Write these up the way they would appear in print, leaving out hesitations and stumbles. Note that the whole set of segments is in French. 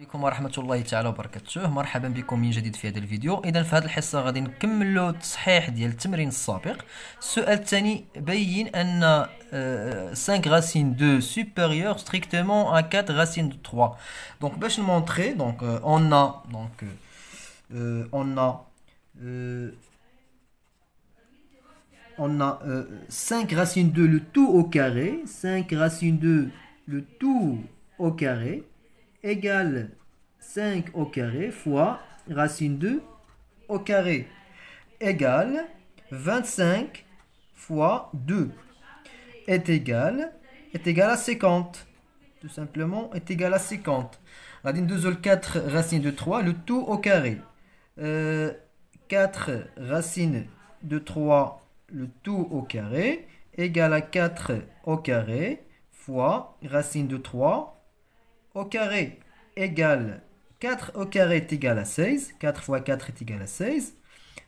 عليكم ورحمة الله تعالى وبركاته. مرحبا بكم من جديد في هذا الفيديو. إذا في هذه الحصة غادي نكملوا التصحيح ديال التمرين السابق. السؤال الثاني بين أن 5 racines 2 supérieures strictement à 4 racines de 3. Donc باش نمونطري on a 5 racines 2 le tout au carré, 5 racines 2 le tout au carré égale 5 au carré fois racine 2 au carré égale 25 fois 2 est égal à 50. Tout simplement est égal à 50. Radine 2 4 racines de 3, le tout au carré. 4 racines de 3, le tout au carré, égale à 4 au carré fois racine de 3 au carré égale 4 au carré est égal à 16. 4 fois 4 est égal à 16.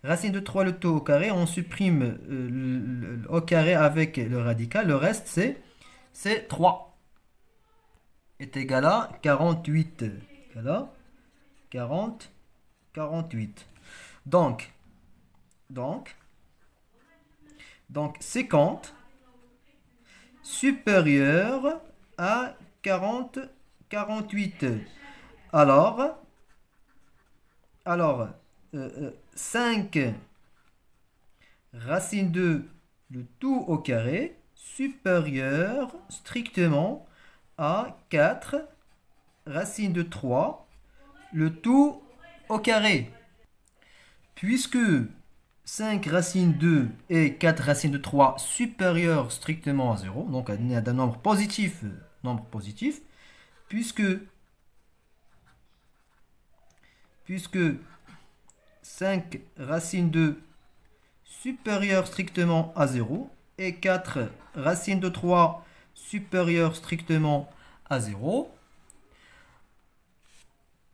Racine de 3, le tout au carré, on supprime au carré avec le radical. Le reste, c'est 3. Est égal à 48. Égal à 48. Donc 50 supérieur à 48. Alors 5 racine de le tout au carré supérieur strictement à 4 racine de 3 le tout au carré. Puisque 5 racine 2 et 4 racine de 3 supérieur strictement à 0, donc un nombre positif, puisque 5 racine 2 supérieur strictement à 0 et 4 racine de 3 supérieur strictement à 0,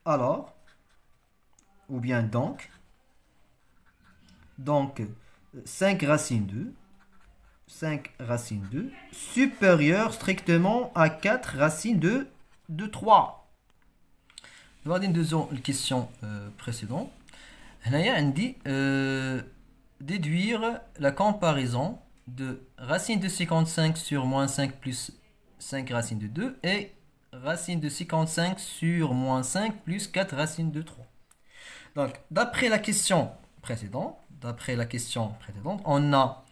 alors, ou bien donc 5 racine 2 supérieur strictement à 4 racines de 3. On va dire la question précédente. On dit déduire la comparaison de racine de 55 sur moins 5 plus 5 racines de 2 et racine de 55 sur moins 5 plus 4 racines de 3. Donc, d'après la question précédente, on a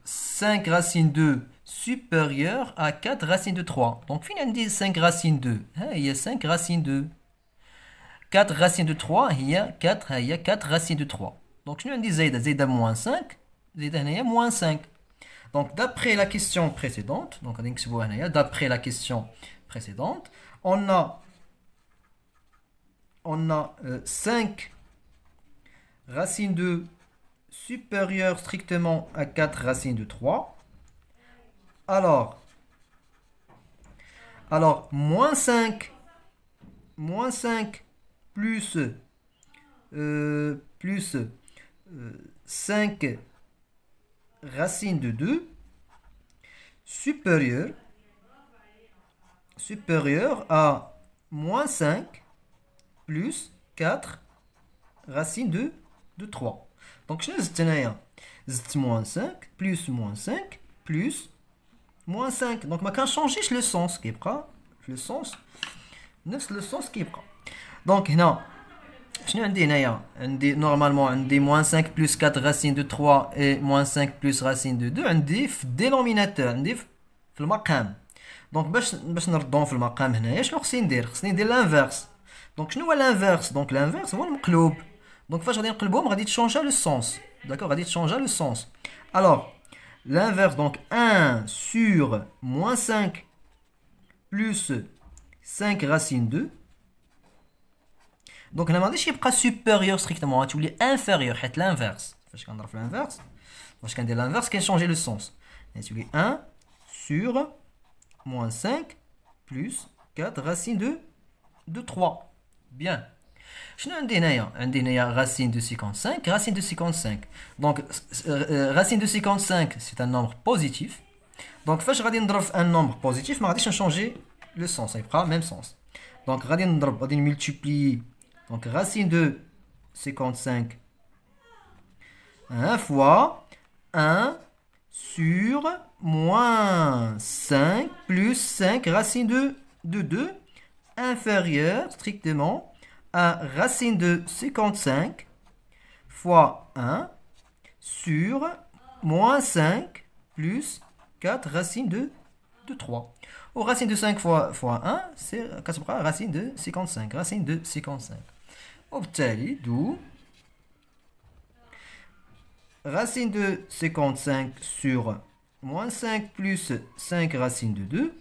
5 racines 2 supérieures à 4 racines de 3. Donc, finalement, on dit 5 racines 2. Il y a 5 racines 2. 4 racines de 3, il y a 4 racines de 3. Donc, je nous dis Zayda moins 5, Zayda il y a moins 5. Donc, d'après la question précédente, on a 5 racines de supérieure strictement à 4 racines de 3. Alors moins 5 plus 5 racines de 2 supérieur à moins 5 plus 4 racines de 3. Donc, je vais moins 5 plus moins 5 plus moins 5. Donc, je vais changer le sens qui est prêt. Le sens qui est prêt. Donc, normalement, on dit moins 5 plus 4 racines de 3 et moins 5 plus racine de 2. On dit dénominateur, on dit le maqam. Donc, باش نردون في المقام هنايا شنو خصني ندير l'inverse. Donc, شنو هو l'inverse? Donc, l'inverse هو المقلوب. Donc, فاش غادي نقلبهم غادي تشونجا le sens. D'accord, غادي تشونجا le sens. Alors, l'inverse, donc 1 sur moins 5 plus 5 racine 2. Donc, on a demandé si il supérieur strictement. Tu voulais inférieur. C'est l'inverse. Parce qu'on a fait l'inverse. Parce qu'on a dit l'inverse, qui a changé le sens. Et tu voulais 1 sur moins 5 plus 4 racine de 3. Bien. Je n'ai un racine de 55. Racine de 55. Donc, racine de 55, c'est un nombre positif. Donc, je vais un nombre positif, mais je vais changer le sens. Il prend le même sens. Donc, غادي multiplier. Donc, racine de 55 1 fois 1 sur moins 5 plus 5 racine de 2 inférieur strictement à racine de 55 fois 1 sur moins 5 plus 4 racine de 3. Ou racine de 5 fois 1, c'est racine de 55. Racine de 55. وبالتالي d'où racine de 55 sur moins 5 plus 5 racine de 2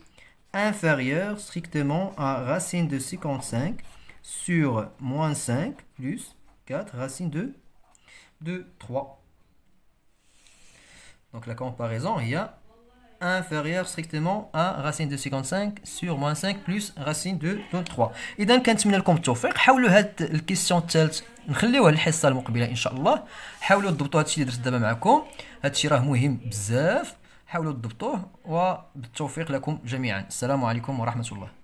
inférieur strictement à racine de 55 sur moins 5 plus 4 racine de 3. Donc la comparaison, il y a inférieur strictement à racine de 55 sur moins 5 plus racine de 3. إذا كنتمنى لكم التوفيق. حاولوا هاد الكيسيون الثالث نخليوها للحصه المقبله ان شاء الله. حاولوا تضبطوا هادشي اللي درت دابا معكم. هادشي راه مهم بزاف. حاولوا تضبطوه وبالتوفيق لكم جميعا. السلام عليكم ورحمه الله.